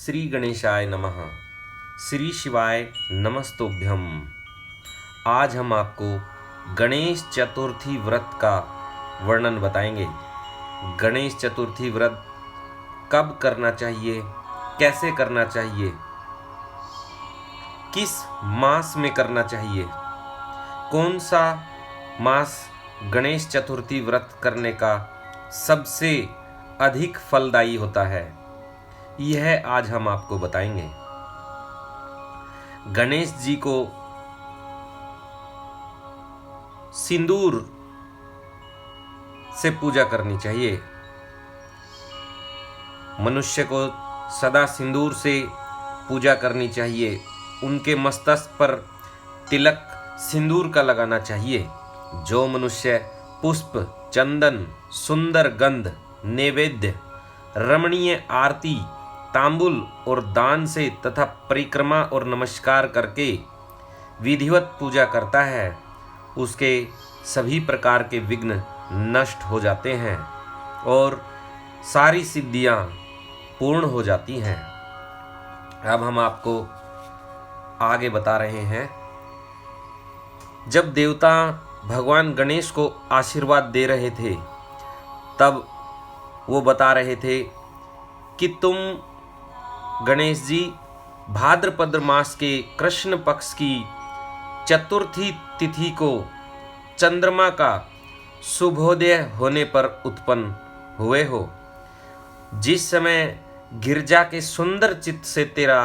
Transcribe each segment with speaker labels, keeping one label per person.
Speaker 1: श्री गणेशाय नमः। श्री शिवाय नमस्तुभ्यम। आज हम आपको गणेश चतुर्थी व्रत का वर्णन बताएंगे। गणेश चतुर्थी व्रत कब करना चाहिए, कैसे करना चाहिए, किस मास में करना चाहिए, कौन सा मास गणेश चतुर्थी व्रत करने का सबसे अधिक फलदायी होता है, यह आज हम आपको बताएंगे। गणेश जी को सिंदूर से पूजा करनी चाहिए। मनुष्य को सदा सिंदूर से पूजा करनी चाहिए। उनके मस्तक पर तिलक सिंदूर का लगाना चाहिए। जो मनुष्य पुष्प, चंदन, सुंदर गंध, नैवेद्य, रमणीय आरती, तांबुल और दान से तथा परिक्रमा और नमस्कार करके विधिवत पूजा करता है, उसके सभी प्रकार के विघ्न नष्ट हो जाते हैं और सारी सिद्धियां पूर्ण हो जाती हैं। अब हम आपको आगे बता रहे हैं। जब देवता भगवान गणेश को आशीर्वाद दे रहे थे, तब वो बता रहे थे कि तुम गणेश जी भाद्रपद मास के कृष्ण पक्ष की चतुर्थी तिथि को चंद्रमा का शुभोदय होने पर उत्पन्न हुए हो। जिस समय गिरजा के सुंदर चित्त से तेरा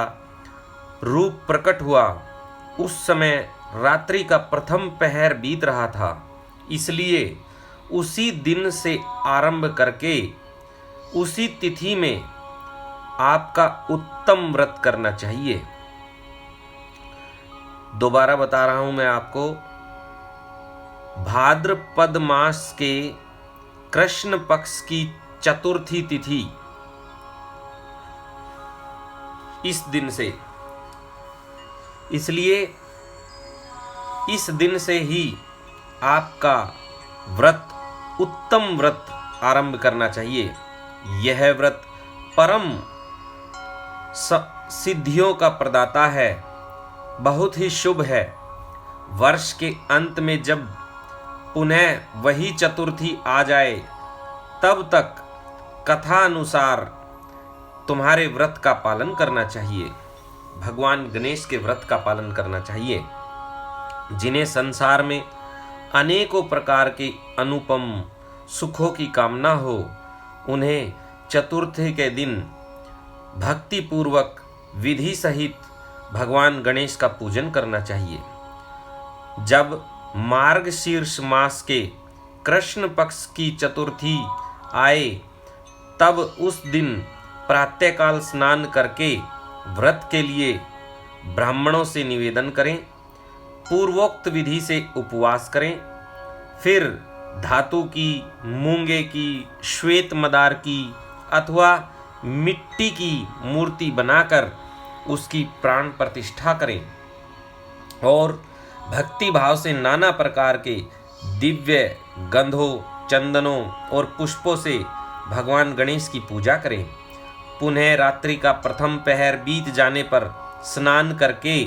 Speaker 1: रूप प्रकट हुआ, उस समय रात्रि का प्रथम पहर बीत रहा था। इसलिए उसी दिन से आरंभ करके उसी तिथि में आपका उत्तम व्रत करना चाहिए। दोबारा बता रहा हूं मैं आपको, भाद्रपद मास के कृष्ण पक्ष की चतुर्थी तिथि इस दिन से, इसलिए इस दिन से ही आपका व्रत, उत्तम व्रत आरंभ करना चाहिए। यह व्रत परम सिद्धियों का प्रदाता है, बहुत ही शुभ है। वर्ष के अंत में जब पुनः वही चतुर्थी आ जाए, तब तक कथा अनुसार तुम्हारे व्रत का पालन करना चाहिए। भगवान गणेश के व्रत का पालन करना चाहिए। जिन्हें संसार में अनेकों प्रकार के अनुपम सुखों की कामना हो, उन्हें चतुर्थी के दिन भक्ति पूर्वक विधि सहित भगवान गणेश का पूजन करना चाहिए। जब मार्गशीर्ष मास के कृष्ण पक्ष की चतुर्थी आए, तब उस दिन प्रातःकाल स्नान करके व्रत के लिए ब्राह्मणों से निवेदन करें, पूर्वोक्त विधि से उपवास करें, फिर धातु की, मूंगे की, श्वेत मदार की अथवा मिट्टी की मूर्ति बनाकर उसकी प्राण प्रतिष्ठा करें और भक्ति भाव से नाना प्रकार के दिव्य गंधों, चंदनों और पुष्पों से भगवान गणेश की पूजा करें। पुनः रात्रि का प्रथम पहर बीत जाने पर स्नान करके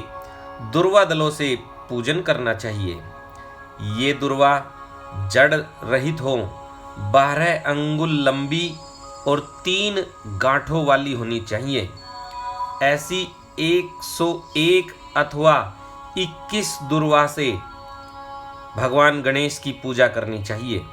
Speaker 1: दुर्वा दलों से पूजन करना चाहिए। ये दुर्वा जड़ रहित हो, 12 अंगुल लंबी और 3 गांठों वाली होनी चाहिए। ऐसी 101 अथवा 21 दुर्वा से भगवान गणेश की पूजा करनी चाहिए।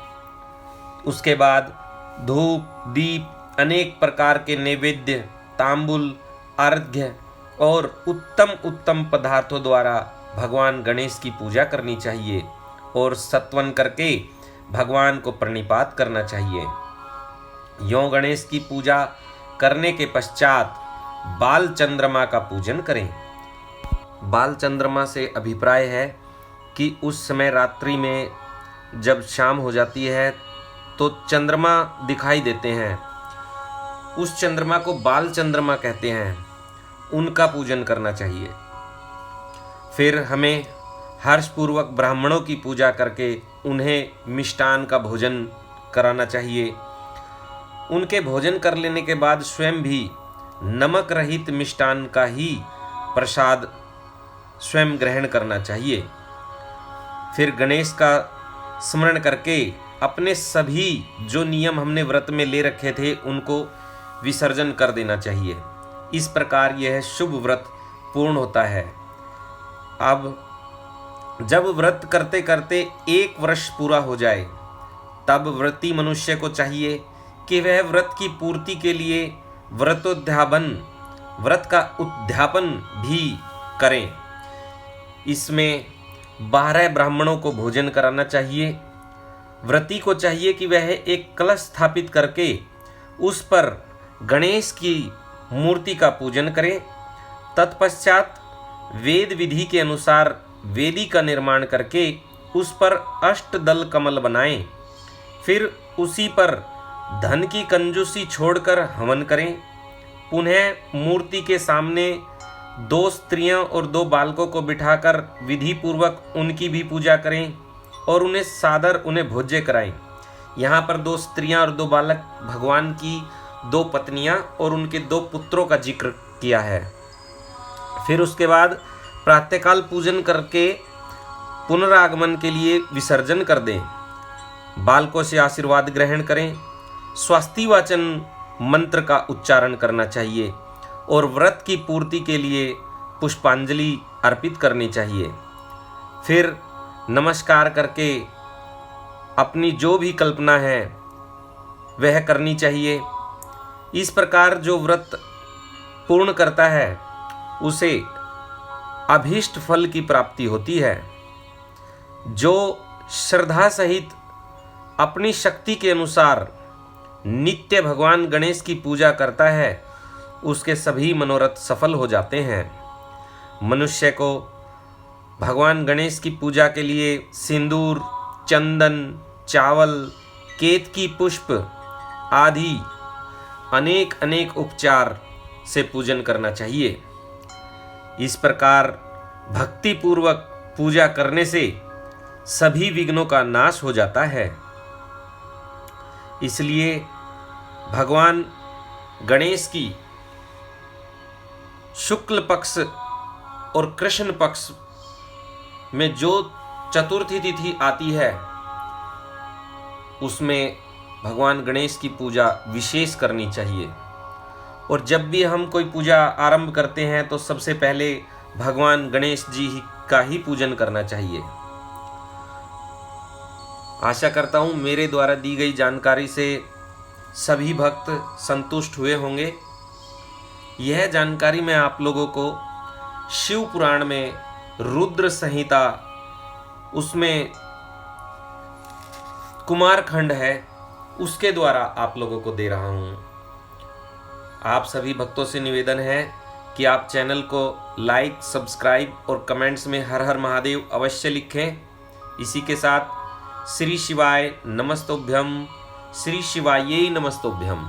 Speaker 1: उसके बाद धूप, दीप, अनेक प्रकार के नैवेद्य, तांबुल, अर्घ्य और उत्तम पदार्थों द्वारा भगवान गणेश की पूजा करनी चाहिए और सत्वन करके भगवान को प्रणिपात करना चाहिए। यों गणेश की पूजा करने के पश्चात बाल चंद्रमा का पूजन करें। बाल चंद्रमा से अभिप्राय है कि उस समय रात्रि में जब शाम हो जाती है तो चंद्रमा दिखाई देते हैं, उस चंद्रमा को बाल चंद्रमा कहते हैं, उनका पूजन करना चाहिए। फिर हमें हर्षपूर्वक ब्राह्मणों की पूजा करके उन्हें मिष्टान का भोजन कराना चाहिए। उनके भोजन कर लेने के बाद स्वयं भी नमक रहित मिष्टान का ही प्रसाद स्वयं ग्रहण करना चाहिए। फिर गणेश का स्मरण करके अपने सभी जो नियम हमने व्रत में ले रखे थे उनको विसर्जन कर देना चाहिए। इस प्रकार यह शुभ व्रत पूर्ण होता है। अब जब व्रत करते करते 1 वर्ष पूरा हो जाए तब व्रती मनुष्य को चाहिए कि वह व्रत की पूर्ति के लिए व्रत का उद्यापन भी करें। इसमें 12 ब्राह्मणों को भोजन कराना चाहिए। व्रती को चाहिए कि वह एक कलश स्थापित करके उस पर गणेश की मूर्ति का पूजन करे। तत्पश्चात वेद विधि के अनुसार वेदी का निर्माण करके उस पर अष्टदल कमल बनाएं। फिर उसी पर धन की कंजूसी छोड़कर हवन करें। पुनः मूर्ति के सामने 2 स्त्रियां और 2 बालकों को बिठाकर विधि पूर्वक उनकी भी पूजा करें और उन्हें सादर उन्हें भोज्य कराएं। यहाँ पर 2 स्त्रियां और 2 बालक भगवान की 2 पत्नियां और उनके 2 पुत्रों का जिक्र किया है। फिर उसके बाद प्रातःकाल पूजन करके पुनरागमन के लिए विसर्जन कर दें। बालकों से आशीर्वाद ग्रहण करें। स्वस्ति वाचन मंत्र का उच्चारण करना चाहिए और व्रत की पूर्ति के लिए पुष्पांजलि अर्पित करनी चाहिए। फिर नमस्कार करके अपनी जो भी कल्पना है वह करनी चाहिए। इस प्रकार जो व्रत पूर्ण करता है उसे अभीष्ट फल की प्राप्ति होती है। जो श्रद्धा सहित अपनी शक्ति के अनुसार नित्य भगवान गणेश की पूजा करता है उसके सभी मनोरथ सफल हो जाते हैं। मनुष्य को भगवान गणेश की पूजा के लिए सिंदूर, चंदन, चावल, केतकी पुष्प आदि अनेक उपचार से पूजन करना चाहिए। इस प्रकार भक्ति पूर्वक पूजा करने से सभी विघ्नों का नाश हो जाता है। इसलिए भगवान गणेश की शुक्ल पक्ष और कृष्ण पक्ष में जो चतुर्थी तिथि आती है उसमें भगवान गणेश की पूजा विशेष करनी चाहिए। और जब भी हम कोई पूजा आरंभ करते हैं तो सबसे पहले भगवान गणेश जी का ही पूजन करना चाहिए। आशा करता हूँ मेरे द्वारा दी गई जानकारी से सभी भक्त संतुष्ट हुए होंगे। यह जानकारी मैं आप लोगों को शिव पुराण में रुद्र संहिता उसमें कुमारखंड है उसके द्वारा आप लोगों को दे रहा हूँ। आप सभी भक्तों से निवेदन है कि आप चैनल को लाइक, सब्सक्राइब और कमेंट्स में हर हर महादेव अवश्य लिखें। इसी के साथ श्री शिवाय नमस्तोभ्यम, श्री शिवायै नमस्तोभ्यम।